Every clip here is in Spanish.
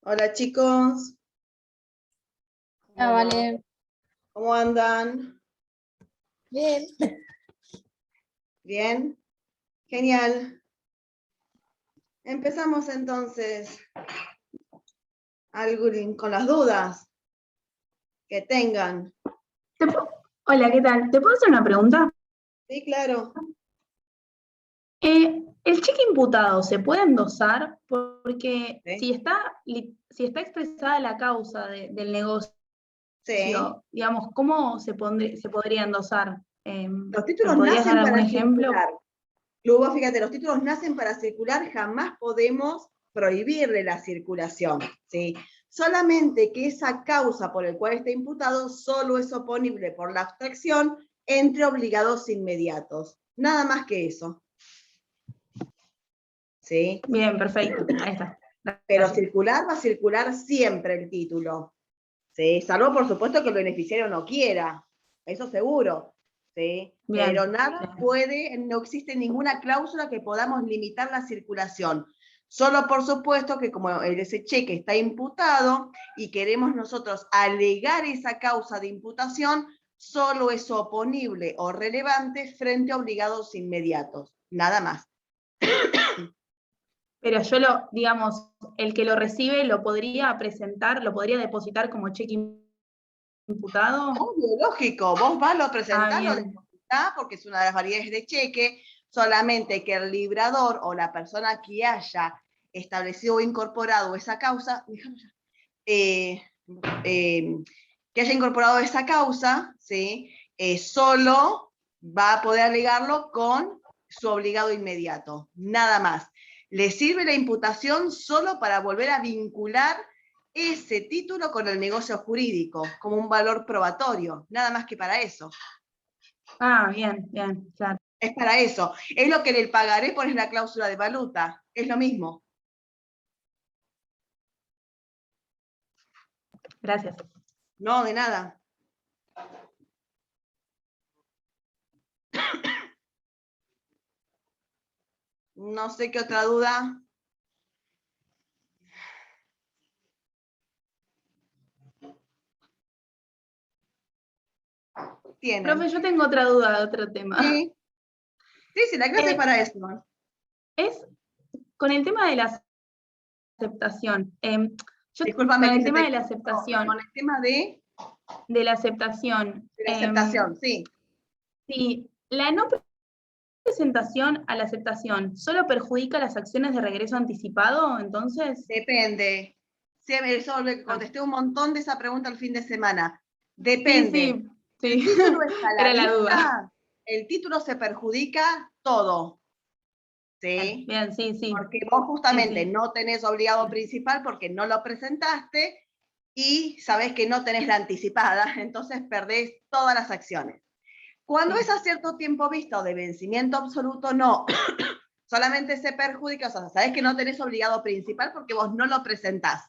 Hola chicos, Ah, ¿cómo va? vale. ¿Cómo andan? Bien. ¿Bien? Genial. Empezamos entonces con las dudas que tengan. Hola, ¿qué tal? ¿Te puedo hacer una pregunta? Sí, claro. ¿El cheque imputado se puede endosar? Porque Sí. si está expresada la causa del negocio, Sí. digamos, ¿cómo se podría endosar? Los ¿Me títulos podrías dar nacen algún para ejemplo? circular. Luego, fíjate, los títulos nacen para circular, jamás podemos prohibirle la circulación, ¿sí? Solamente que esa causa por el cual está imputado solo es oponible por la abstracción entre obligados inmediatos. Nada más que eso. ¿Sí? Bien, perfecto. Ahí está. Pero Gracias. circular va a circular siempre el título. ¿Sí? Salvo, por supuesto, que el beneficiario no quiera. Eso seguro. ¿Sí? Bien, Pero nada bien. puede, no existe ninguna cláusula que podamos limitar la circulación. Solo, por supuesto, que como ese cheque está imputado y queremos nosotros alegar esa causa de imputación, solo es oponible o relevante frente a obligados inmediatos. Nada más. Pero digamos, el que lo recibe lo podría presentar, lo podría depositar como cheque imputado. Obvio, lógico, vos vas, lo Ah, presentás, lo bien. depositás, porque es una de las variedades de cheque, solamente que el librador o la persona que haya establecido o incorporado esa causa, eh, que haya incorporado esa causa, ¿sí? Solo va a poder alegarlo con su obligado inmediato, nada más. Le sirve la imputación solo para volver a vincular ese título con el negocio jurídico, como un valor probatorio, nada más que para eso. Ah, bien, bien, claro. Es para eso. Es lo que en el pagaré pones la cláusula de valuta, es lo mismo. Gracias. No, de nada. No sé qué otra duda. ¿Tienen? Profe, yo tengo otra duda de otro tema. Sí, sí, la clase es para eso. Es con el tema de la aceptación. Discúlpame Con que el se tema te de la cortó. Con aceptación, el tema de la aceptación, de la aceptación, sí. si la no presentación a la aceptación solo perjudica las acciones de regreso anticipado, entonces. Depende. Sí, eso le Ah, contesté un montón de esa pregunta el fin de semana. sí, Depende. sí, El sí. título está a la Era la duda. vista, el título se perjudica todo. Bien, ¿Sí? bien, sí, sí. Porque vos Sí, justamente sí. no tenés obligado principal porque no lo presentaste y sabés que no tenés la anticipada, entonces perdés todas las acciones. Cuando Sí. es a cierto tiempo vista o de vencimiento absoluto, no. Solamente se perjudica, o sea, sabés que no tenés obligado principal porque vos no lo presentás.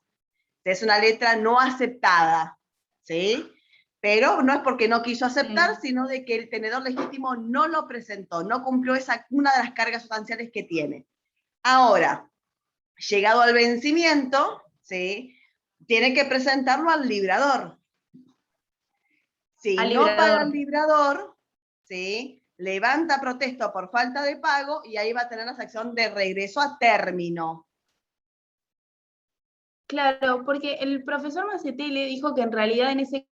Es una letra no aceptada, ¿sí? Pero no es porque no quiso aceptar, Sí. sino de que el tenedor legítimo no lo presentó, no cumplió una de las cargas sustanciales que tiene. Ahora, llegado al vencimiento, ¿sí? Tiene que presentarlo al librador. Si Al no paga el librador. librador, ¿sí? Levanta protesta por falta de pago y ahí va a tener la acción de regreso a término. Claro, porque el profesor Macetele dijo que en realidad en ese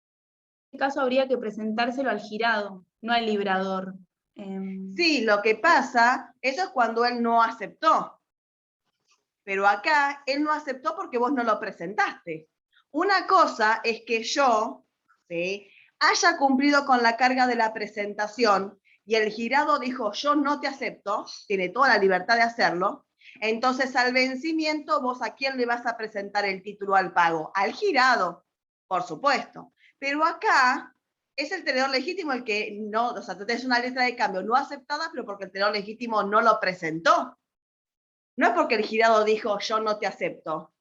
caso habría que presentárselo al girado, no al librador. Sí, lo que pasa, eso es cuando él no aceptó. Pero acá él no aceptó porque vos no lo presentaste. Una cosa es que yo, ¿sí?, haya cumplido con la carga de la presentación y el girado dijo, yo no te acepto, tiene toda la libertad de hacerlo, entonces al vencimiento vos a quién le vas a presentar el título al pago, al girado, por supuesto. Pero acá es el tenedor legítimo el que no, o sea, tú tenés una letra de cambio no aceptada, pero porque el tenedor legítimo no lo presentó. No es porque el girado dijo, yo no te acepto.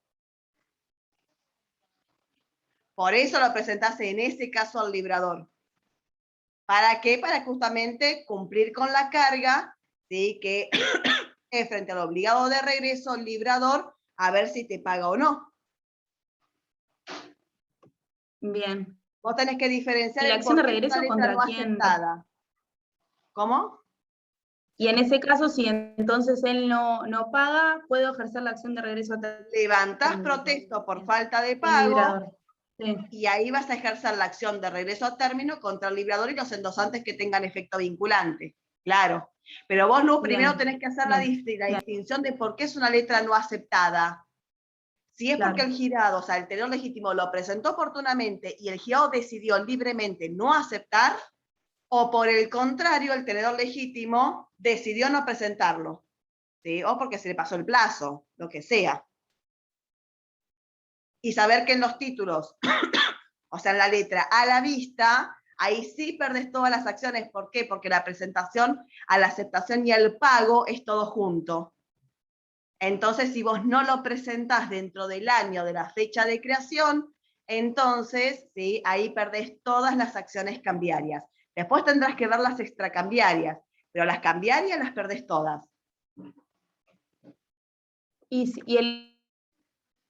Por eso lo presentaste en ese caso al librador. ¿Para qué? Para justamente cumplir con la carga, ¿sí?, que es frente al obligado de regreso, el librador, a ver si te paga o no. Bien. Vos tenés que diferenciar ¿Y la el acción por de qué es una regreso letra contra no quién? aceptada. ¿Cómo? Y en ese caso, si entonces él no paga, puedo ejercer la acción de regreso a Levantás término. protesto por falta de El pago librador. Sí. y ahí vas a ejercer la acción de regreso a término contra el librador y los endosantes que tengan efecto vinculante. Claro. Pero vos no, primero Bien, tenés que hacer la bien. distinción de por qué es una letra no aceptada. Si es porque Claro. el girado, o sea, el tenedor legítimo lo presentó oportunamente y el girado decidió libremente no aceptar, o por el contrario, el tenedor legítimo decidió no presentarlo, ¿sí? O porque se le pasó el plazo, lo que sea. Y saber que en los títulos, o sea, en la letra a la vista, ahí sí perdés todas las acciones. ¿Por qué? Porque la presentación a la aceptación y al pago es todo junto. Entonces, si vos no lo presentás dentro del año de la fecha de creación, entonces, ¿sí? Ahí perdés todas las acciones cambiarias. Después tendrás que ver las extracambiarias, pero las cambiarias las perdés todas. Y el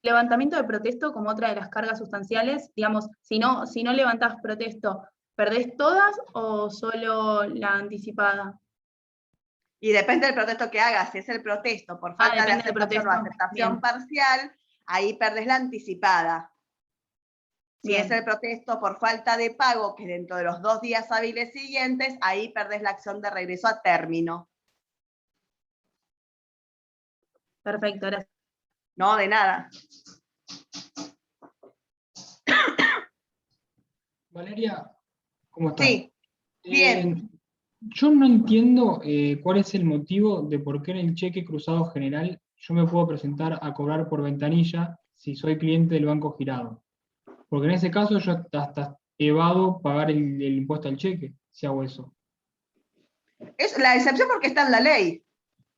levantamiento de protesto como otra de las cargas sustanciales, digamos, si no levantás protesto, ¿perdés todas o solo la anticipada? Y depende del protesto que hagas. Si es el protesto por falta de Depende del aceptación o protesto. aceptación Bien, parcial, ahí perdés la anticipada. Si es bien. el protesto por falta de pago, que dentro de los 2 días hábiles siguientes, ahí perdés la acción de regreso a término. Perfecto, gracias. No, de nada. Valeria, ¿cómo estás? Sí, bien. Yo no entiendo cuál es el motivo de por qué en el cheque cruzado general yo me puedo presentar a cobrar por ventanilla si soy cliente del banco girado. Porque en ese caso yo hasta evado pagar el impuesto al cheque, si hago eso. Es la excepción porque está en la ley.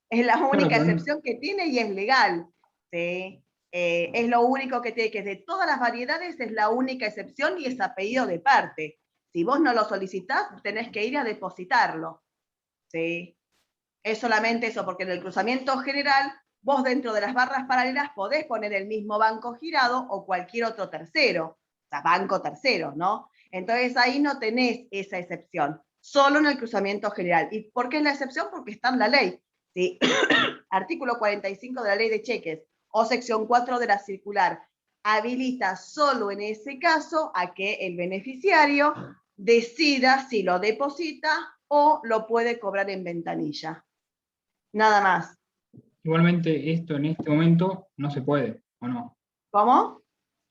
Es la Claro, única pero excepción que tiene y es legal. ¿Sí? Es lo único que tiene, que de todas las variedades es la única excepción y es a pedido de parte. Si vos no lo solicitás, tenés que ir a depositarlo. ¿Sí? Es solamente eso, porque en el cruzamiento general, vos dentro de las barras paralelas podés poner el mismo banco girado o cualquier otro tercero, o sea, banco tercero, ¿no? Entonces ahí no tenés esa excepción, solo en el cruzamiento general. ¿Y por qué es la excepción? Porque está en la ley. ¿Sí? Artículo 45 de la ley de cheques o sección 4 de la circular habilita solo en ese caso a que el beneficiario decida si lo deposita o lo puede cobrar en ventanilla. Nada más. igualmente esto en este momento no se puede, ¿o no? ¿Cómo?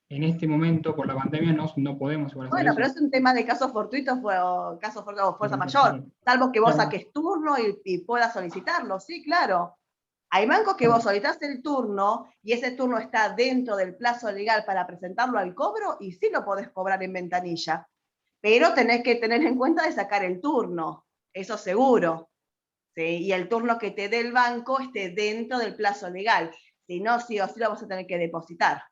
En este momento, por la pandemia, no podemos igual hacer Bueno, pero eso. es un tema de casos fortuitos o casos fortuitos o fuerza mayor, Claro, salvo que vos claro, saques turno y puedas solicitarlo, sí, claro. Hay bancos que vos claro. solicitás el turno y ese turno está dentro del plazo legal para presentarlo al cobro y sí lo podés cobrar en ventanilla. Pero tenés que tener en cuenta de sacar el turno, eso seguro. ¿Sí? Y el turno que te dé el banco esté dentro del plazo legal. Si no, sí o sí lo vas a tener que depositar.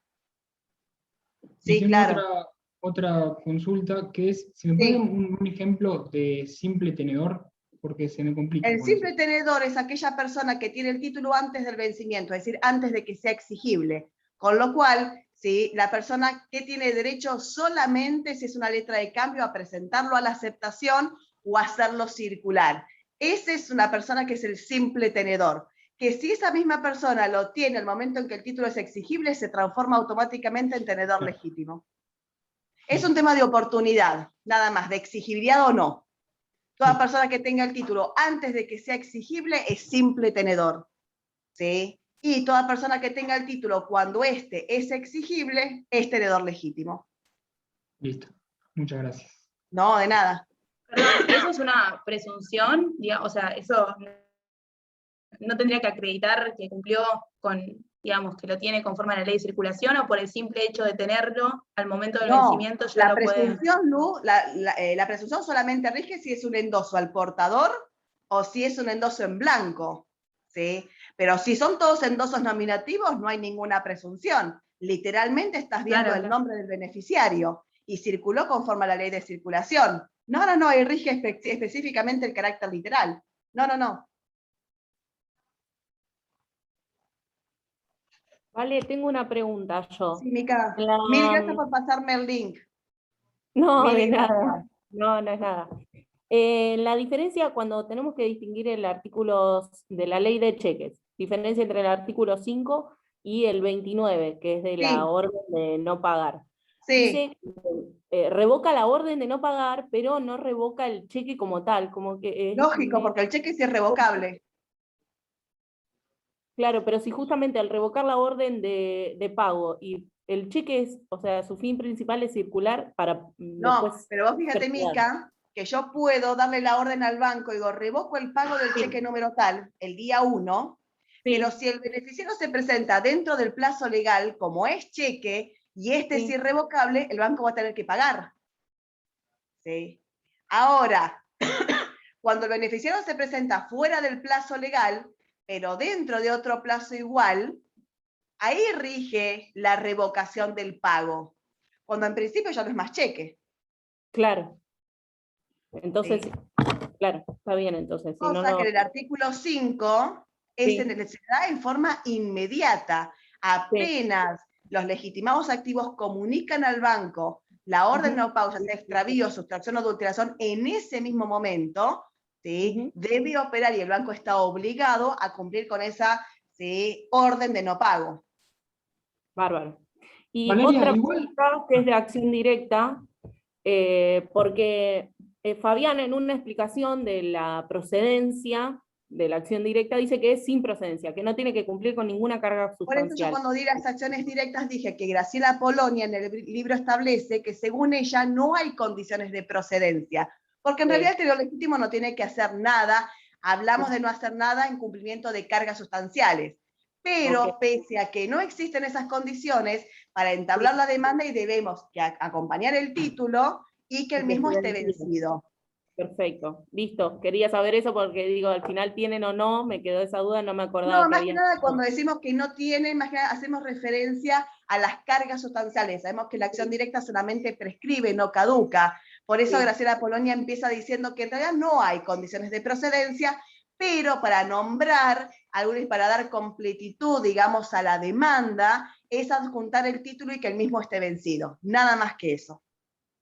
Y Sí, tengo claro. otra consulta, que es, si me puede dar Sí. un ejemplo de simple tenedor, porque se me complica El con eso. simple tenedor es aquella persona que tiene el título antes del vencimiento, es decir, antes de que sea exigible. Con lo cual, ¿sí? La persona que tiene derecho solamente si es una letra de cambio a presentarlo a la aceptación o hacerlo circular. Esa es una persona que es el simple tenedor. Que si esa misma persona lo tiene al momento en que el título es exigible, se transforma automáticamente en tenedor Claro, legítimo. Es un tema de oportunidad, nada más, de exigibilidad o no. Toda listo, persona que tenga el título antes de que sea exigible es simple tenedor. ¿Sí? Y toda persona que tenga el título cuando este es exigible es tenedor legítimo. listo. Muchas gracias. No, de nada. Perdón, ¿eso es una presunción? O sea, eso no tendría que acreditar que cumplió con, digamos, que lo tiene conforme a la ley de circulación, o por el simple hecho de tenerlo al momento del No, vencimiento ya la lo puede. presunción, Lu, la presunción solamente rige si es un endoso al portador o si es un endoso en blanco. ¿Sí? Pero si son todos endosos nominativos, no hay ninguna presunción. Literalmente estás viendo Claro, el claro. nombre del beneficiario y circuló conforme a la ley de circulación. No, ahí rige específicamente el carácter literal. No. Vale, tengo una pregunta yo. Sí, Mica. En la, Mil gracias por pasarme el link. No, de Mili, nada. No, no es nada. La diferencia cuando tenemos que distinguir el artículo de la ley de cheques, diferencia entre el artículo 5 y el 29, que es de la Sí, orden de no pagar. sí, Dice que revoca la orden de no pagar, pero no revoca el cheque como tal, como que lógico, porque el cheque es irrevocable. claro, pero si justamente al revocar la orden de pago y el cheque es, o sea, su fin principal es circular para No, después pero vos fíjate, ser pagado. Mica, que yo puedo darle la orden al banco y digo, revoco el pago del Sí. cheque número tal, el día 1, pero Sí, si el beneficiario se presenta dentro del plazo legal, como es cheque, y este es sí. irrevocable, el banco va a tener que pagar. ¿Sí? Ahora, cuando el beneficiario se presenta fuera del plazo legal, pero dentro de otro plazo igual, ahí rige la revocación del pago, cuando en principio ya no es más cheque. Claro. Entonces, ¿Sí? claro, está bien entonces. Si no, Cosa que no. en el artículo 5 Sí, se da en forma inmediata. sí. Apenas los legitimados activos comunican al banco la orden de Ujú, no pago, ya sea extravío, sustracción o adulteración, en ese mismo momento, ¿sí? ujú. Debe operar y el banco está obligado a cumplir con esa, ¿sí?, orden de no pago. Bárbaro. Y Valeria, otra igual, pregunta que es de acción directa, porque Fabián en una explicación de la procedencia de la acción directa dice que es sin procedencia, que no tiene que cumplir con ninguna carga Por eso yo sustancial. cuando di las acciones directas dije que Graciela Polonia en el libro establece que según ella no hay condiciones de procedencia, porque en realidad el tenedor legítimo no tiene que hacer nada, hablamos de no hacer nada en cumplimiento de cargas sustanciales, Ok, pero pese a que no existen esas condiciones, para sí, entablar la demanda y debemos que acompañar el título y que el y que mismo esté esté vencido. vencido. Perfecto, listo. Quería saber eso porque digo, al final tienen o no, me quedó esa duda, no me acordaba No, que más que habían. nada cuando decimos que no tiene, más que nada hacemos referencia a las cargas sustanciales. Sabemos que la acción directa solamente prescribe, no caduca. Por eso Sí. Graciela Polonia empieza diciendo que en realidad no hay condiciones de procedencia, pero para nombrar, para dar completitud, digamos, a la demanda, es adjuntar el título y que el mismo esté vencido. Nada más que eso.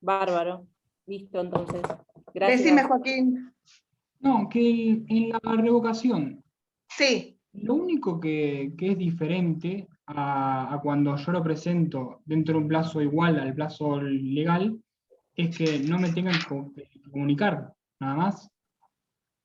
Bárbaro. Listo, entonces. Decime, Gracias. Joaquín. no, que en la revocación, Sí, lo único que es diferente a cuando yo lo presento dentro de un plazo igual al plazo legal, es que no me tengan que comunicar, nada más.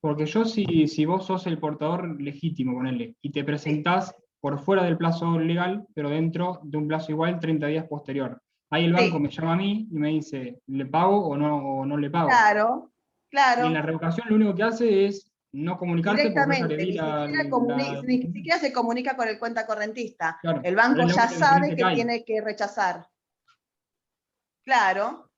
Porque yo si vos sos el portador legítimo, ponele, y te sí. presentás por fuera del plazo legal, pero dentro de un plazo igual 30 días posterior. Ahí el banco Sí, me llama a mí y me dice, ¿le pago o no le pago? claro, Y en la claro. revocación lo único que hace es no comunicarse porque yo ya le Directamente, di ni siquiera se comunica con el cuenta correntista. claro, El pero banco es la ya única sabe diferencia que que hay. tiene que rechazar. Claro,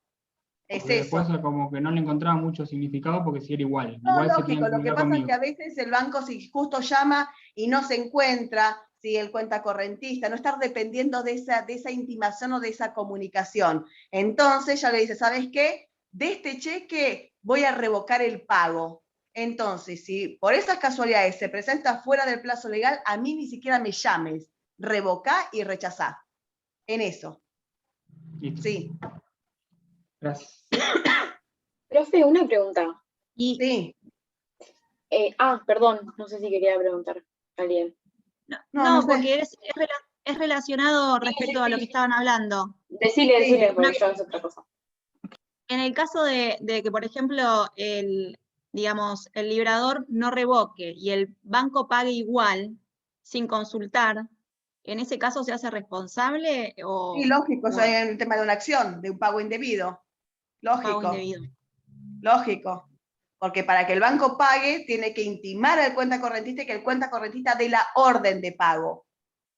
es Porque después eso. como que no le encontraba mucho significado porque si era igual. No, Igual se tenían lógico, que lo que comunicar pasa es que a conmigo. veces el banco, si justo llama y no se encuentra, si el cuenta correntista, no estar dependiendo de esa intimación o de esa comunicación. Entonces ya le dice, ¿sabes qué? De este cheque voy a revocar el pago. Entonces, si por esas casualidades se presenta fuera del plazo legal, a mí ni siquiera me llames. Revocá y rechazá. En eso. Listo. Sí, Gracias. Profe, una pregunta. Y sí. Perdón, no sé si quería preguntar a alguien. no, No, no no, sé. porque es relacionado respecto a lo que estaban hablando. Sí, Decile, porque Una- yo es otra cosa. en el caso de que, por ejemplo, digamos, el librador no revoque y el banco pague igual, sin consultar, ¿en ese caso se hace responsable sí, o lógico, eso o es el tema de una acción, de un pago indebido. pago Lógico. indebido? Lógico, porque para que el banco pague tiene que intimar al cuenta correntista y que el cuenta correntista dé la orden de pago,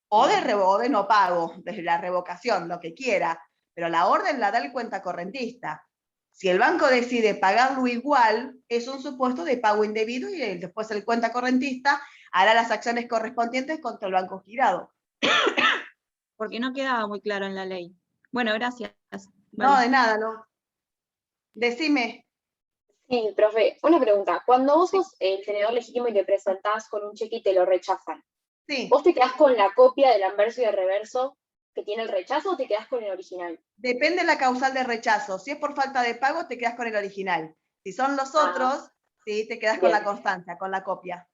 o de no pago, desde la revocación, lo que quiera, pero la orden la da el cuenta correntista. Si el banco decide pagarlo igual, es un supuesto de pago indebido y después el cuenta correntista hará las acciones correspondientes contra el banco girado. Porque no quedaba muy claro en la ley. Bueno, gracias. No, Vale. de nada, no. Decime. Sí, profe, una pregunta. Cuando vos Sí, sos el tenedor legítimo y te presentás con un cheque y te lo rechazan, sí, ¿vos te quedás con la copia del anverso y el reverso que tiene el rechazo o te quedás con el original? Depende de la causal de rechazo. Si es por falta de pago, te quedas con el original. Si son los otros, sí, te quedas con Bien. la constancia, con la copia.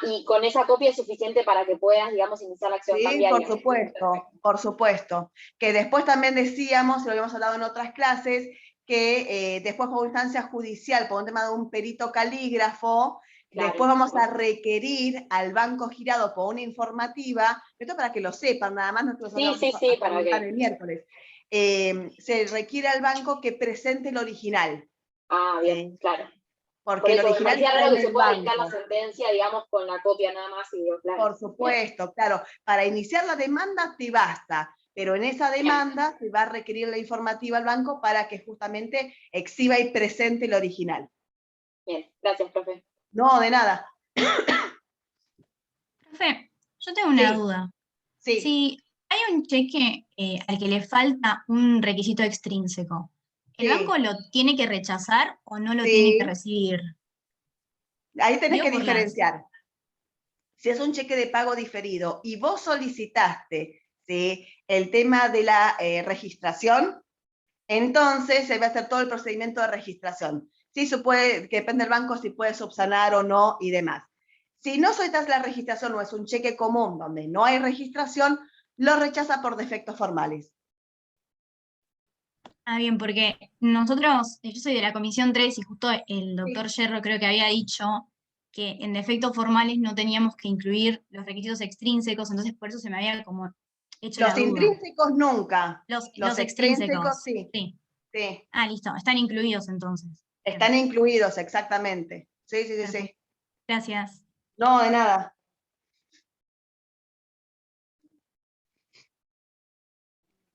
Y con esa copia es suficiente para que puedas, digamos, iniciar la acción Sí, cambiaria. por supuesto, por supuesto. Que después también decíamos, lo habíamos hablado en otras clases, que después por instancia judicial, por un tema de un perito calígrafo, Claro. después vamos a requerir al banco girado por una informativa, esto para que lo sepan, nada más, no Sí, para que... el miércoles. Se requiere al banco que presente el original. Bien, claro. Porque Por el eso me original parecía está raro en que se el pueda dictar la banco. sentencia, digamos, con la copia nada más y digo, claro. Por supuesto, claro. Para iniciar la demanda te basta, pero en esa demanda se va a requerir la informativa al banco para que justamente exhiba y presente el original. Bien, gracias, profe. No, de nada. Profe, yo tengo una Sí. duda. Sí, Si hay un cheque al que le falta un requisito extrínseco, ¿el Sí. banco lo tiene que rechazar o no lo Sí. tiene que recibir? ahí tenés Digo que por las- diferenciar. Si es un cheque de pago diferido y vos solicitaste, ¿sí?, el tema de la registración, entonces se va a hacer todo el procedimiento de registración. Sí, se puede, que depende del banco si puede subsanar o no y demás. Si no solicitas la registración o es un cheque común donde no hay registración, lo rechaza por defectos formales. Bien, porque nosotros, yo soy de la Comisión 3 y justo el doctor Yerro creo que había dicho que en defectos formales no teníamos que incluir los requisitos extrínsecos, entonces por eso se me había como hecho la Los duda. intrínsecos nunca. Los extrínsecos. Sí. Sí. Sí. Listo, están incluidos entonces. Están incluidos, exactamente. Sí. Perfecto. Gracias. No, de nada.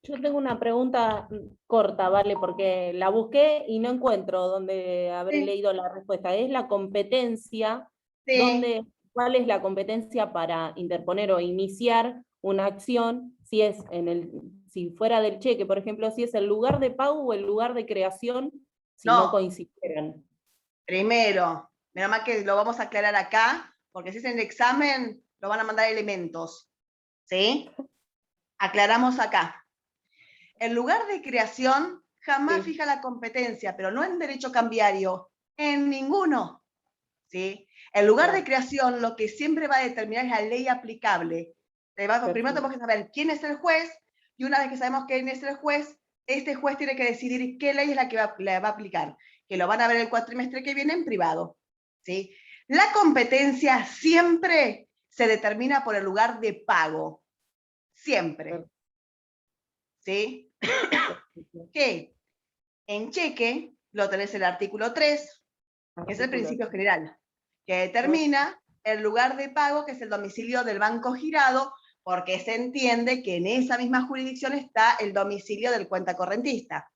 Yo tengo una pregunta corta, ¿vale? Porque la busqué y no encuentro dónde habré Sí. leído la respuesta. Es la competencia, Sí. ¿cuál es la competencia para interponer o iniciar una acción si fuera del cheque, por ejemplo, si es el lugar de pago o el lugar de creación, si no coincidieran? Primero, menos mal que lo vamos a aclarar acá, porque si es en el examen, lo van a mandar elementos. ¿Sí? Aclaramos acá. El lugar de creación jamás fija la competencia, pero no en derecho cambiario, en ninguno. ¿Sí? El lugar de creación lo que siempre va a determinar es la ley aplicable. Primero tenemos que saber quién es el juez, y una vez que sabemos quién es el juez, este juez tiene que decidir qué ley es la que le va a aplicar, que lo van a ver el cuatrimestre que viene en privado. ¿Sí? La competencia siempre se determina por el lugar de pago. Siempre. ¿Sí? Que en cheque lo tenés el artículo 3, que es el principio general, que determina el lugar de pago, que es el domicilio del banco girado, porque se entiende que en esa misma jurisdicción está el domicilio del cuentacorrentista.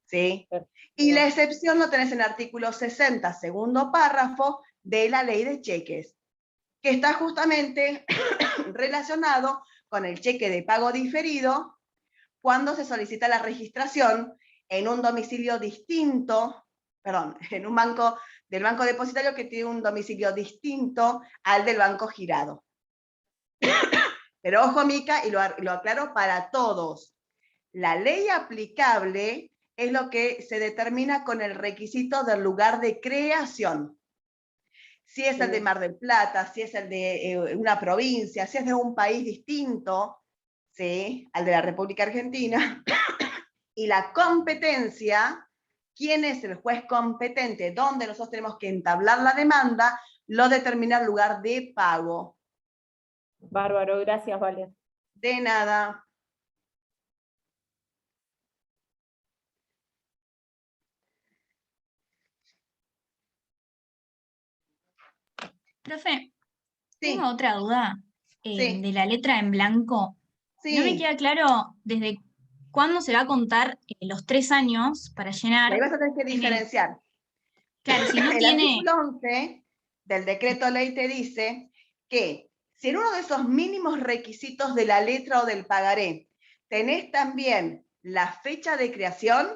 ¿Sí? Y la excepción lo tenés en el artículo 60, segundo párrafo de la ley de cheques, que está justamente relacionado con el cheque de pago diferido cuando se solicita la registración en un domicilio distinto, en un banco del banco depositario que tiene un domicilio distinto al del banco girado. Pero ojo, Mica, y lo aclaro para todos. La ley aplicable es lo que se determina con el requisito del lugar de creación. Si es el de Mar del Plata, si es el de una provincia, si es de un país distinto, ¿sí?, al de la República Argentina, y la competencia, quién es el juez competente, dónde nosotros tenemos que entablar la demanda, lo determina el lugar de pago. Bárbaro, gracias, Vale. De nada. Profe, Sí. tengo otra duda Sí. de la letra en blanco. Sí. No me queda claro desde cuándo se va a contar los 3 años para llenar. Ahí vas a tener que diferenciar. Claro, si no el tiene... artículo 11 del decreto ley te dice que si en uno de esos mínimos requisitos de la letra o del pagaré tenés también la fecha de creación,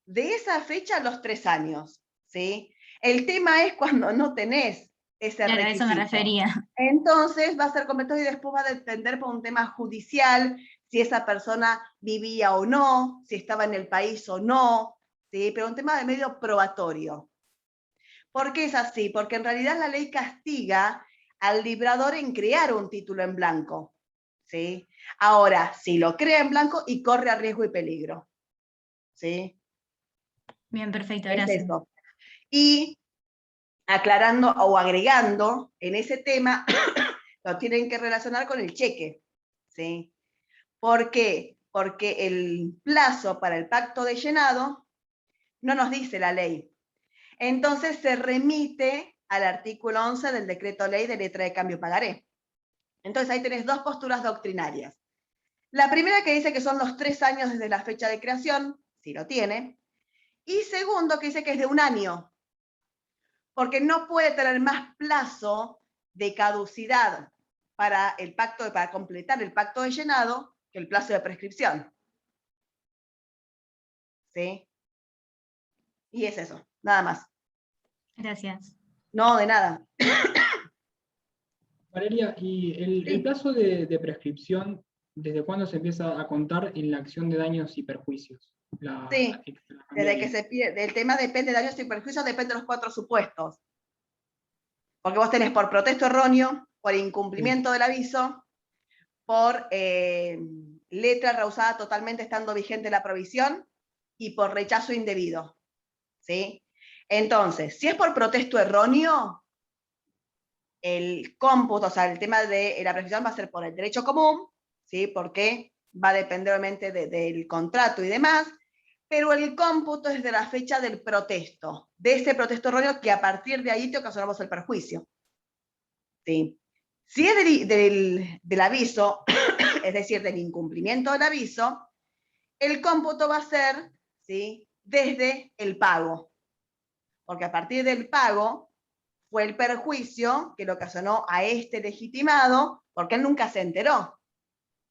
de esa fecha a los 3 años, ¿sí? El tema es cuando no tenés ese Claro, a eso me requisito. refería. Entonces va a ser complementario y después va a depender por un tema judicial, si esa persona vivía o no, si estaba en el país o no, ¿sí? Pero un tema de medio probatorio. ¿Por qué es así? Porque en realidad la ley castiga al librador en crear un título en blanco, ¿sí? Ahora, si lo crea en blanco y corre a riesgo y peligro, ¿sí? Bien, perfecto, Es gracias. eso. Y aclarando o agregando en ese tema, lo tienen que relacionar con el cheque, ¿sí? ¿Por qué? Porque el plazo para el pacto de llenado no nos dice la ley. Entonces se remite al artículo 11 del decreto ley de letra de cambio pagaré. Entonces ahí tenés dos posturas doctrinarias. La primera que dice que son los 3 años desde la fecha de creación, si lo tiene, y segundo que dice que es de 1 año, porque no puede tener más plazo de caducidad para el pacto, para completar el pacto de llenado, que el plazo de prescripción. ¿Sí? Y es eso, nada más. Gracias. No, de nada. Valeria, ¿y el plazo de prescripción, desde cuándo se empieza a contar en la acción de daños y perjuicios? Sí, desde que se pierde, el tema depende de daños y perjuicios, depende de los 4 supuestos. Porque vos tenés por protesto erróneo, por incumplimiento del aviso, por letra rehusada totalmente estando vigente la provisión y por rechazo indebido. ¿Sí? Entonces, si es por protesto erróneo, el cómputo, o sea, el tema de la prescripción va a ser por el derecho común, ¿sí? Porque va a depender obviamente del contrato y demás, pero el cómputo es de la fecha del protesto, de ese protesto erróneo que a partir de ahí te ocasionamos el perjuicio. ¿Sí? Si es del aviso, es decir, del incumplimiento del aviso, el cómputo va a ser, ¿sí?, desde el pago, porque a partir del pago fue el perjuicio que le ocasionó a este legitimado, porque él nunca se enteró.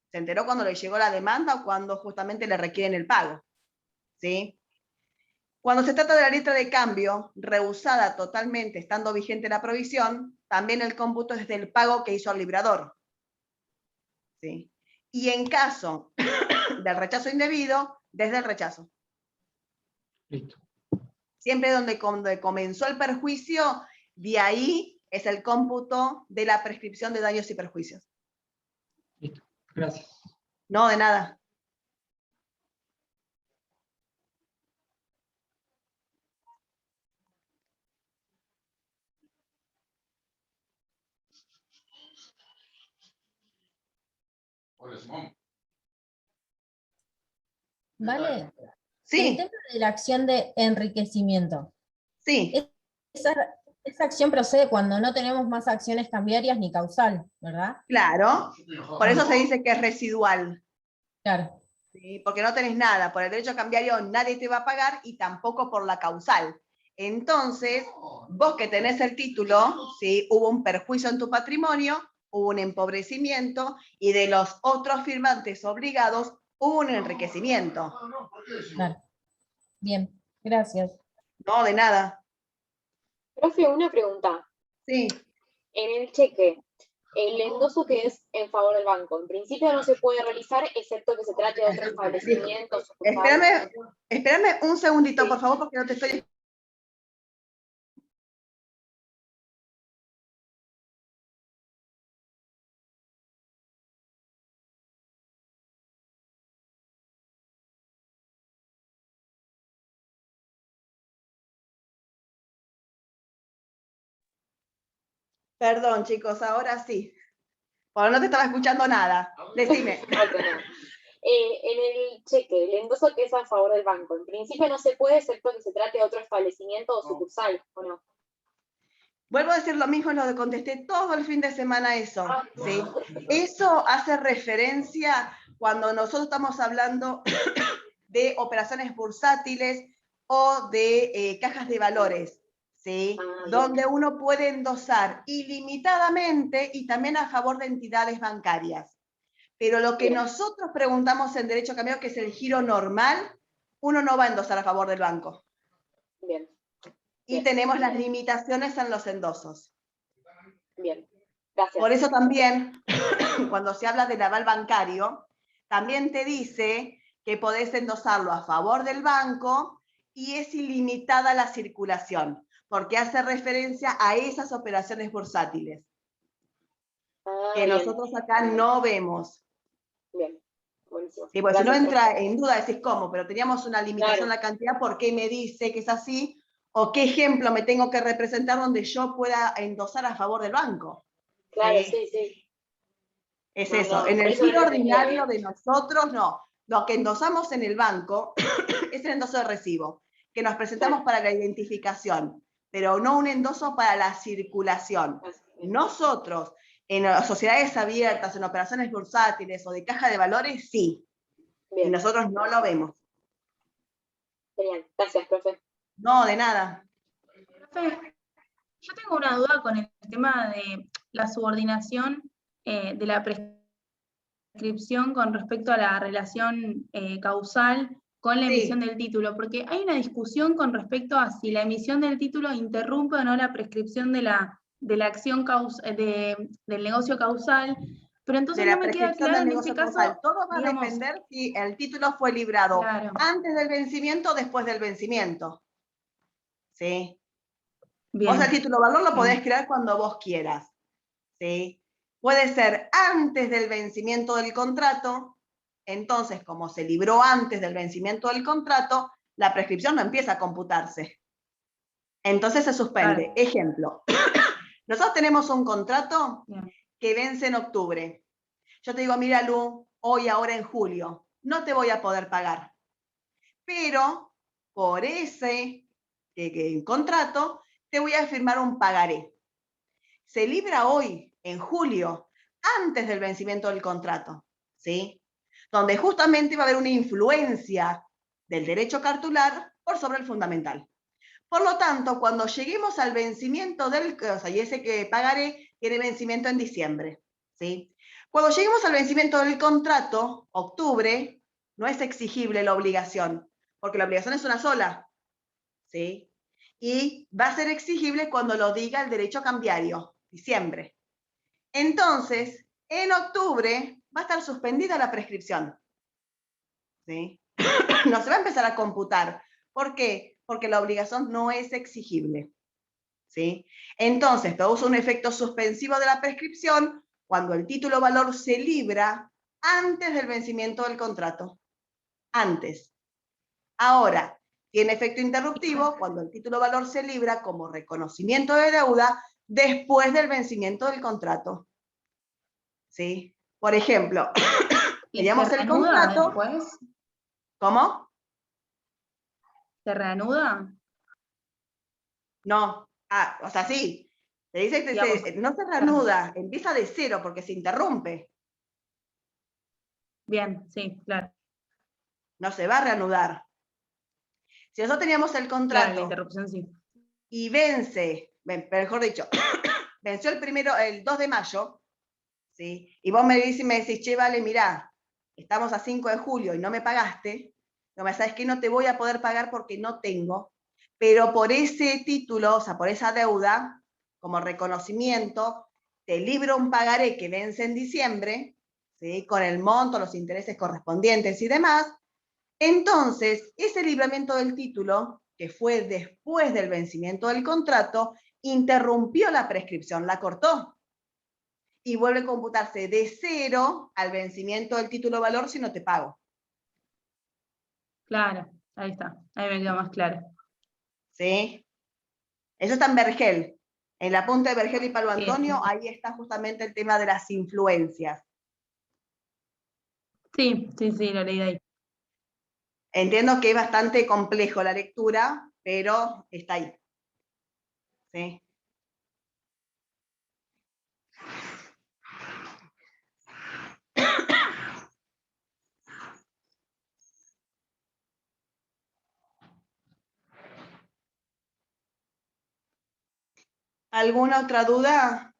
Se enteró cuando le llegó la demanda o cuando justamente le requieren el pago. ¿Sí? Cuando se trata de la letra de cambio, rehusada totalmente, estando vigente la provisión, también el cómputo es del pago que hizo el librador. ¿Sí? Y en caso del rechazo indebido, desde el rechazo. Listo. Siempre donde comenzó el perjuicio, de ahí es el cómputo de la prescripción de daños y perjuicios. Listo. Gracias. No, de nada. Hola, Simón. Vale. El Sí, tema de la acción de enriquecimiento. sí, Esa acción procede cuando no tenemos más acciones cambiarias ni causal, ¿verdad? claro. Por eso se dice que es residual. Claro. ¿Sí? Porque no tenés nada. Por el derecho cambiario nadie te va a pagar y tampoco por la causal. Entonces, vos que tenés el título, ¿sí?, hubo un perjuicio en tu patrimonio, hubo un empobrecimiento y de los otros firmantes obligados hubo un enriquecimiento. Claro. Bien, gracias. No, de nada. Profe, una pregunta. Sí, En el cheque, el endoso que es en favor del banco, en principio no se puede realizar excepto que se trate de otro establecimiento. espérame un segundito, por favor, porque no te estoy... Perdón, chicos, ahora sí. Porque no te estaba escuchando nada. Decime. En el cheque, el endoso que es a favor del banco, en principio no se puede excepto que se trate de otro establecimiento o sucursal, ¿o no? Vuelvo a decir lo mismo, lo que contesté todo el fin de semana eso. ¿Sí? Eso hace referencia cuando nosotros estamos hablando de operaciones bursátiles o de cajas de valores, ¿sí? Donde uno puede endosar ilimitadamente y también a favor de entidades bancarias. Pero lo que nosotros preguntamos en derecho cambiario, que es el giro normal, uno no va a endosar a favor del banco. Bien. Y tenemos las limitaciones en los endosos. Bien, gracias. Por eso también, cuando se habla del aval bancario, también te dice que podés endosarlo a favor del banco y es ilimitada la circulación, porque hace referencia a esas operaciones bursátiles, que Bien. nosotros acá no vemos. Bien, buenísimo. Sí, porque si no Gracias, entra en duda, decís cómo, pero teníamos una limitación en la cantidad, ¿por qué me dice que es así? ¿O qué ejemplo me tengo que representar donde yo pueda endosar a favor del banco? Claro, Sí. sí. Es No, eso. no, En por el eso no giro lo entendía ordinario bien. de nosotros, no. Lo que endosamos en el banco es el endoso de recibo, que nos presentamos para la identificación, pero no un endoso para la circulación. Nosotros, en las sociedades abiertas, en operaciones bursátiles o de caja de valores, sí. Bien. Y nosotros no lo vemos. Genial, gracias, profe. No, de nada. Profe, yo tengo una duda con el tema de la subordinación de la prescripción con respecto a la relación causal con la emisión del título, porque hay una discusión con respecto a si la emisión del título interrumpe o no la prescripción de la acción del negocio causal, pero entonces De no la me queda prescripción claro del en negocio este causal. caso, Todo va a digamos, depender si el título fue librado claro, antes del vencimiento o después del vencimiento. ¿Sí? bien, Vos el título valor lo podés bien, crear cuando vos quieras. ¿Sí? Puede ser antes del vencimiento del contrato, entonces como se libró antes del vencimiento del contrato, la prescripción no empieza a computarse. Entonces se suspende. claro, Ejemplo, nosotros tenemos un contrato bien, que vence en octubre. Yo te digo, mira Lu, hoy, ahora en julio, no te voy a poder pagar. Pero por ese contrato te voy a firmar un pagaré. Se libra hoy, en julio, antes del vencimiento del contrato, ¿sí? Donde justamente va a haber una influencia del derecho cartular por sobre el fundamental. Por lo tanto, cuando lleguemos al vencimiento y ese que pagaré tiene vencimiento en diciembre, ¿sí? Cuando lleguemos al vencimiento del contrato, octubre, no es exigible la obligación, porque la obligación es una sola, ¿sí? Y va a ser exigible cuando lo diga el derecho cambiario, diciembre. Entonces, en octubre va a estar suspendida la prescripción, ¿sí? No se va a empezar a computar. ¿Por qué? Porque la obligación no es exigible, ¿sí? Entonces, produce un efecto suspensivo de la prescripción cuando el título valor se libra antes del vencimiento del contrato. Antes. Ahora, tiene efecto interruptivo cuando el título valor se libra como reconocimiento de deuda después del vencimiento del contrato. ¿Sí? Por ejemplo, ¿y se teníamos el reanuda contrato. después? ¿Cómo? ¿Se reanuda? No. O sea, sí. Te dice que Digamos, no se reanuda, empieza de cero porque se interrumpe. bien, sí, claro. No se va a reanudar. Si nosotros teníamos el Claro, la contrato interrupción sí. y vence, mejor dicho, venció el 2 de mayo, ¿sí? Y vos me decís, che, vale, mirá, estamos a 5 de julio y no me pagaste, no me sabes que no te voy a poder pagar porque no tengo, pero por ese título, o sea, por esa deuda, como reconocimiento, te libro un pagaré que vence en diciembre, ¿sí? Con el monto, los intereses correspondientes y demás. Entonces, ese libramiento del título, que fue después del vencimiento del contrato, interrumpió la prescripción, la cortó. Y vuelve a computarse de cero al vencimiento del título valor si no te pago. Claro, ahí está, ahí me quedó más claro. ¿Sí? Eso está en Vergel. En la punta de Vergel y Palo Antonio, Sí, ahí está justamente el tema de las influencias. sí, lo leí de ahí. Entiendo que es bastante complejo la lectura, pero está ahí. ¿Sí? ¿Alguna otra duda?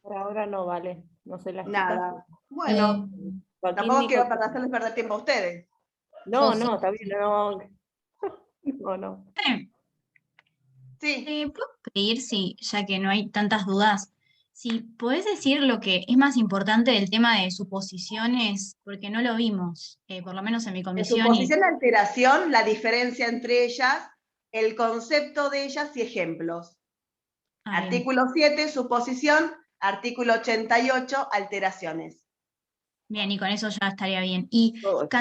Por ahora no vale, no sé las chicas. Nada. Bueno, Joaquín tampoco dijo quiero que hacerles perder tiempo a ustedes. No, Yo no, sí, está bien, sí. no. No, no. Sí, ¿Puedo pedir, si, ya que no hay tantas dudas, si podés decir lo que es más importante del tema de suposiciones, porque no lo vimos, por lo menos en mi en comisión, y suposición de alteración, la diferencia entre ellas, el concepto de ellas y ejemplos. bien. Artículo 7, suposición. Artículo 88, alteraciones. Bien, y con eso ya estaría bien. Y,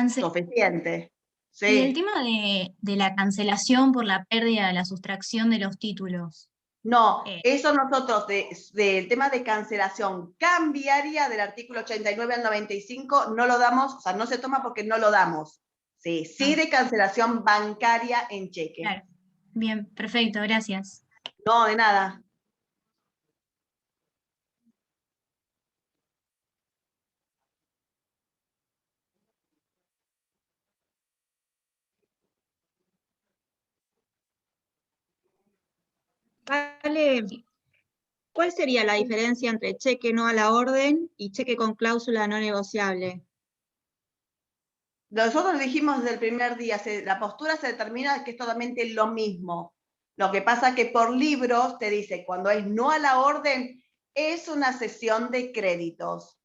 Suficiente. y el Sí. tema de la cancelación por la pérdida de la sustracción de los títulos. No, eso nosotros, del tema de cancelación cambiaria del artículo 89 al 95, no lo damos, o sea, no se toma porque no lo damos. Sí, sí de cancelación bancaria en cheque. Claro. Bien, perfecto, gracias. No, de nada. Vale, ¿cuál sería la diferencia entre cheque no a la orden y cheque con cláusula no negociable? Nosotros dijimos desde el primer día, la postura se determina que es totalmente lo mismo. Lo que pasa es que por libros te dice, cuando es no a la orden, es una cesión de créditos.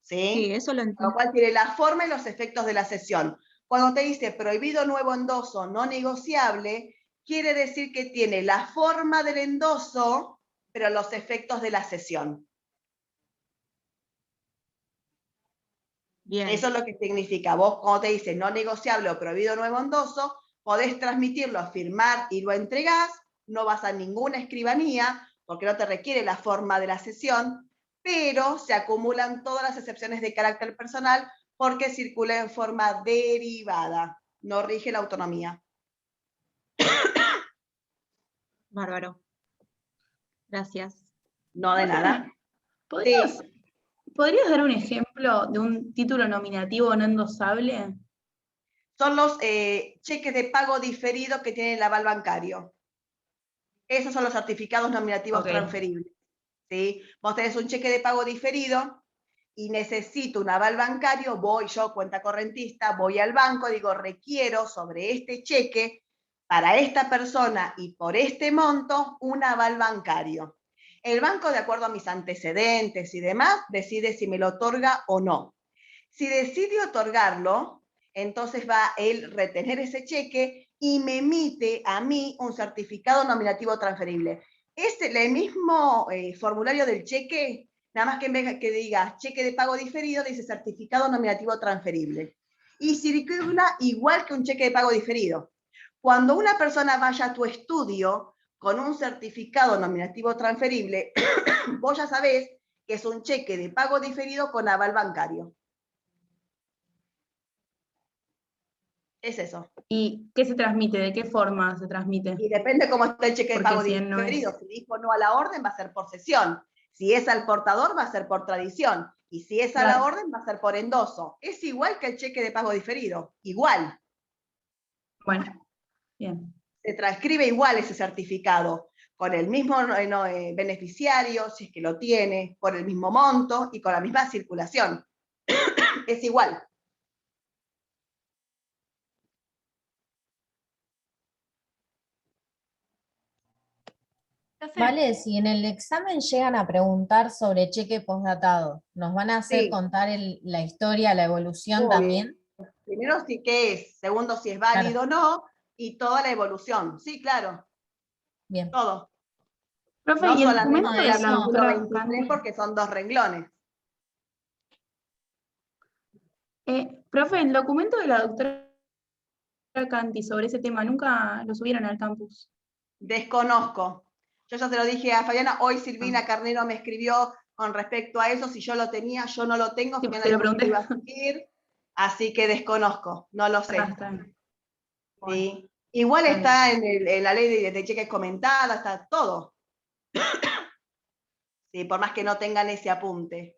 ¿Sí? Sí, eso lo Con lo entiendo. cual tiene la forma y los efectos de la cesión. Cuando te dice prohibido nuevo endoso no negociable, quiere decir que tiene la forma del endoso, pero los efectos de la cesión. Bien. Eso es lo que significa. Vos, cuando te dice no negociable o prohibido nuevo endoso, podés transmitirlo, firmar y lo entregás, no vas a ninguna escribanía, porque no te requiere la forma de la cesión, pero se acumulan todas las excepciones de carácter personal porque circula en forma derivada, no rige la autonomía. Bárbaro. Gracias. No de nada. ¿Podrías dar un ejemplo de un título nominativo no endosable? Son los cheques de pago diferido que tiene el aval bancario. Esos son los certificados nominativos transferibles. ¿Sí? Vos tenés un cheque de pago diferido y necesito un aval bancario, voy yo, cuenta correntista, voy al banco, digo, requiero sobre este cheque, para esta persona y por este monto, un aval bancario. El banco, de acuerdo a mis antecedentes y demás, decide si me lo otorga o no. Si decide otorgarlo, entonces va a él retener ese cheque y me emite a mí un certificado nominativo transferible. Es el mismo formulario del cheque, nada más que en vez que diga cheque de pago diferido, dice certificado nominativo transferible. Y circula igual que un cheque de pago diferido. Cuando una persona vaya a tu estudio con un certificado nominativo transferible, vos ya sabés que es un cheque de pago diferido con aval bancario. Es eso. ¿Y qué se transmite? ¿De qué forma se transmite? Y depende cómo está el cheque de Porque pago si él no diferido. es... Si dijo no a la orden, va a ser por cesión. Si es al portador, va a ser por tradición. Y si es a la orden, va a ser por endoso. Es igual que el cheque de pago diferido. Igual. Bueno, bien. Se transcribe igual ese certificado, con el mismo beneficiario, si es que lo tiene, por el mismo monto y con la misma circulación. Es igual. Vale, si en el examen llegan a preguntar sobre cheque postdatado, ¿nos van a hacer Sí. contar la historia, la evolución Obvio. también? Primero sí que es, segundo si es Claro. válido o no, y toda la evolución. Sí, claro. Bien. Todo. Profe, No ¿y el solamente documento de el la artículo doctora 23 Canti? porque son 2 renglones. Profe, el documento de la doctora Canti sobre ese tema, ¿nunca lo subieron al campus? Desconozco. Yo ya se lo dije a Fabiana, hoy Silvina Carnero me escribió con respecto a eso, si yo lo tenía, yo no lo tengo, Sí, Fabiana te lo dijo que lo pregunté. iba a subir, así que desconozco, no lo sé. Está bien. Bueno, ¿Sí? Igual está en la ley de cheques comentada, está todo. Sí, por más que no tengan ese apunte.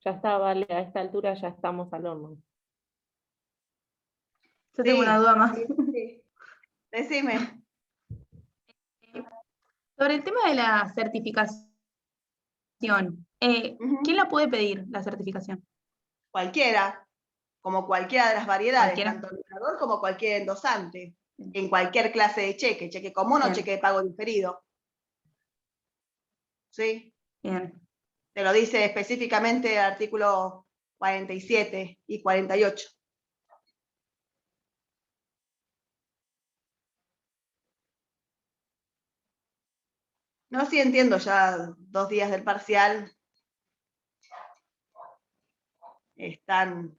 Ya está, Vale, a esta altura ya estamos al horno. yo tengo una duda más. Sí. Decime. Sobre el tema de la certificación, ¿quién la puede pedir, la certificación? Cualquiera, como cualquiera de las variedades, Cualquiera. tanto el operador como cualquier endosante, en cualquier clase de cheque común o Bien. cheque de pago diferido. ¿Sí? Bien. Te lo dice específicamente el artículo 47 y 48. No, sí entiendo, ya 2 días del parcial están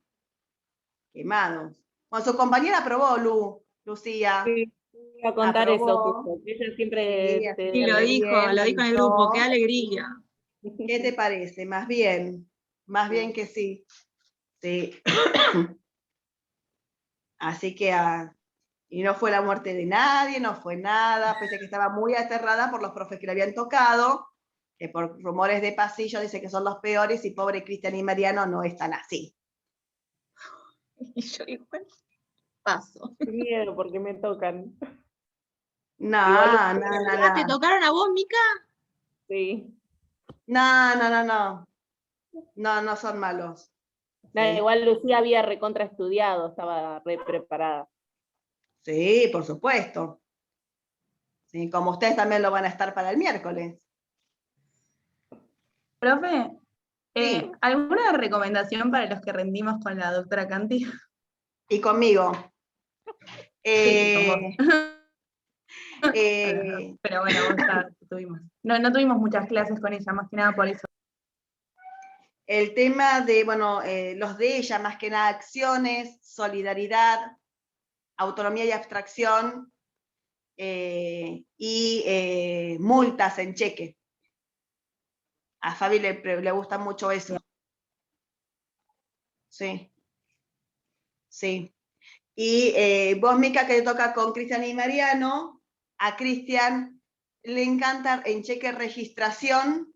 quemados. Bueno, su compañera aprobó, Lucía. Sí, iba a contar eso Aprobó. justo, que ella Sí, siempre así te Sí, que lo re dijo bien, en el grupo, qué gustó. alegría. ¿Qué te parece? Más bien que sí. Sí. Así que, y no fue la muerte de nadie, no fue nada, pese a que estaba muy aterrada por los profes que le habían tocado, que por rumores de pasillo dice que son los peores, y pobre Cristian y Mariano no están así. Y yo igual paso. Qué miedo, porque me tocan. No, Igual no, usted- no, ¿Te no. tocaron a vos, Mica? Sí. No. No, no son malos. No, Sí. igual Lucía había recontra estudiado, estaba re preparada. Sí, por supuesto. Sí, como ustedes también lo van a estar para el miércoles. Profe, Sí. ¿alguna recomendación para los que rendimos con la doctora Canti? Y conmigo. Sí, con vos. Eh, Pero bueno, vos ya tuvimos. No tuvimos muchas clases con ella, más que nada por eso. el tema de, bueno, los de ella, más que nada acciones, solidaridad, autonomía y abstracción, y multas en cheque. A Fabi le gusta mucho eso. Sí. Sí. Y vos, Mica, que toca con Cristian y Mariano, a Cristian le encanta en cheque registración,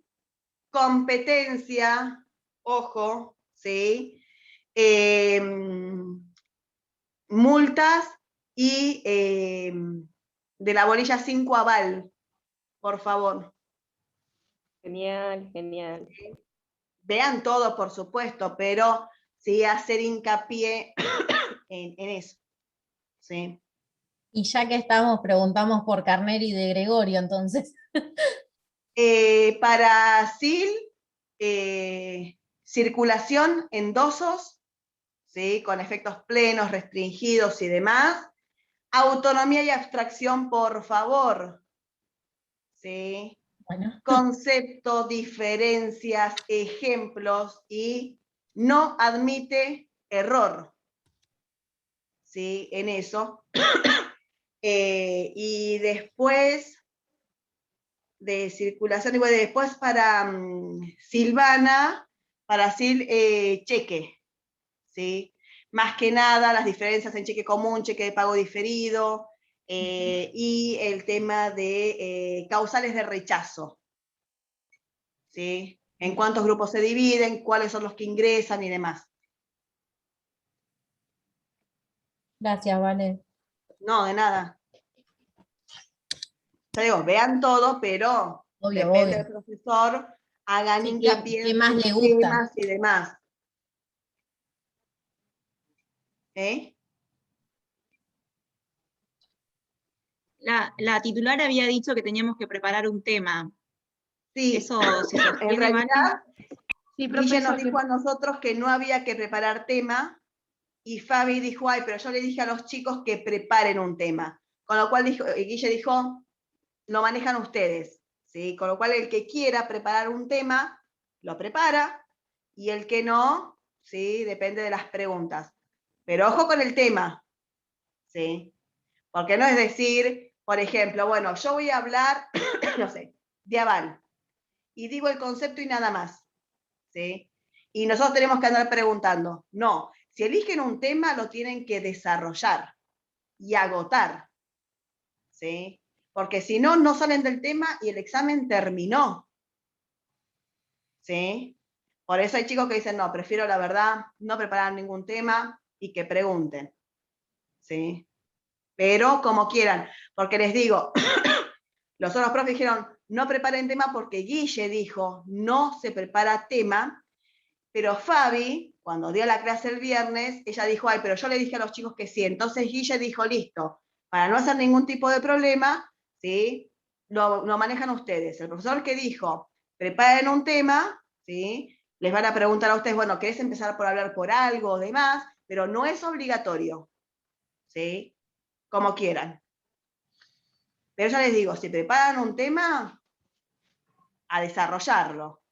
competencia, ojo, ¿sí? Multas y de la bolilla 5 aval, por favor. Genial, genial. Vean todo, por supuesto, pero sí hacer hincapié en eso. ¿Sí? Y ya que estamos, preguntamos por Carneri de Gregorio, entonces. Para SIL, circulación en dosos, ¿sí? Con efectos plenos, restringidos y demás. Autonomía y abstracción, por favor. ¿Sí? Bueno, Concepto, diferencias, ejemplos y no admite error. ¿Sí? En eso. Y después de circulación, y bueno, después para Silvana, para Sil, cheque, ¿sí? Más que nada las diferencias en cheque común, cheque de pago diferido, y el tema de causales de rechazo, ¿sí? En cuántos grupos se dividen, cuáles son los que ingresan y demás. gracias, Vale. No, de nada. Ya digo, vean todo, pero Obvio, depende obvio. del profesor, hagan Sí, hincapié ¿qué en más sus le gusta? temas y demás. ¿Eh? La titular había dicho que teníamos que preparar un tema. Sí, ¿Eso se en sostiene, Vale? realidad, Sí, profe, Guille eso nos dijo a nosotros que no había que preparar tema, y Fabi dijo, ay, pero yo le dije a los chicos que preparen un tema. Con lo cual Guille dijo, lo manejan ustedes, ¿sí? Con lo cual el que quiera preparar un tema, lo prepara, y el que no, ¿sí? Depende de las preguntas. Pero ojo con el tema, ¿sí? Porque no es decir, por ejemplo, bueno, yo voy a hablar, no sé, de aval, y digo el concepto y nada más, ¿sí? Y nosotros tenemos que andar preguntando. No, si eligen un tema, lo tienen que desarrollar y agotar, ¿sí? Porque si no, no salen del tema y el examen terminó, ¿sí? Por eso hay chicos que dicen, no, prefiero la verdad, no preparar ningún tema y que pregunten, ¿sí? pero como quieran, porque les digo, los otros profes dijeron, no preparen tema porque Guille dijo, no se prepara tema, pero Fabi, cuando dio la clase el viernes, ella dijo, ay, pero yo le dije a los chicos que sí, entonces Guille dijo, listo, para no hacer ningún tipo de problema, ¿sí? Lo manejan ustedes. El profesor que dijo, preparen un tema, ¿sí? Les van a preguntar a ustedes, bueno, ¿querés empezar por hablar por algo o demás? Pero no es obligatorio, ¿sí? Como quieran. Pero ya les digo, si preparan un tema, a desarrollarlo,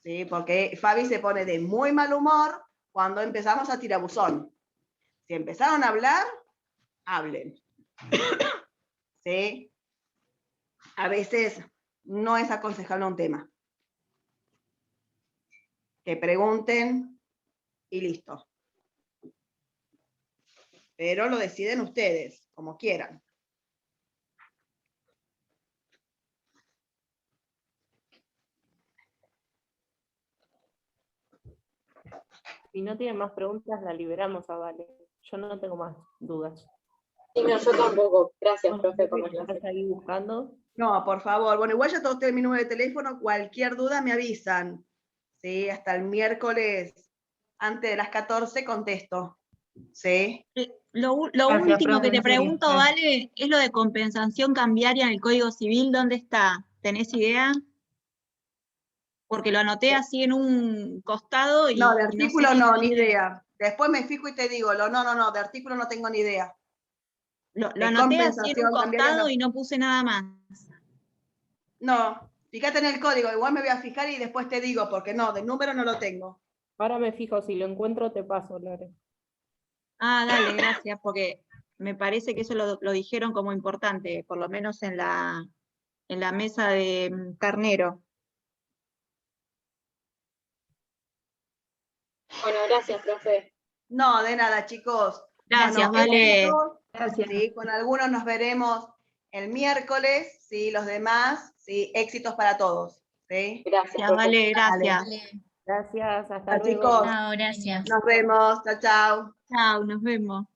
¿sí? Porque Fabi se pone de muy mal humor cuando empezamos a tirabuzón. Si empezaron a hablar, hablen. ¿Sí? A veces no es aconsejable un tema. Que pregunten y listo. Pero lo deciden ustedes, como quieran. Si no tienen más preguntas, la liberamos a Vale. Yo no tengo más dudas. Sí, no, yo tampoco. Gracias, profe, por la clase. ¿Estás ahí buscando? No, por favor. Bueno, igual ya todos tienen mi número de teléfono. Cualquier duda me avisan. ¿Sí? Hasta el miércoles, antes de las 14, contesto. ¿Sí? Lo Gracias, último que profe, te en serio. pregunto, Vale, es lo de compensación cambiaria en el Código Civil. ¿Dónde está? ¿Tenés idea? Porque lo anoté así en un costado y No, de no sé artículo bien no, dónde- ni idea. Después me fijo y te digo, no, de artículo no tengo ni idea. Lo De anoté así en un compensación cambiaria costado no. y no puse nada más. No, fíjate en el código, igual me voy a fijar y después te digo, porque no, de número no lo tengo. Ahora me fijo, si lo encuentro te paso, Lore. Ah, dale, gracias, porque me parece que eso lo dijeron como importante, por lo menos en la mesa de Carnero. Bueno, gracias, profe. No, de nada, chicos. Gracias, Bueno, Vale. éxitos, Gracias. ¿sí? Con algunos nos veremos el miércoles, ¿sí? Los demás, ¿sí? Éxitos para todos, ¿sí? Gracias, Gracias, profe. Vale, gracias. Vale. Gracias, hasta Ah, luego. chicos, Chao, gracias. nos vemos, chao, chao. Chao, nos vemos.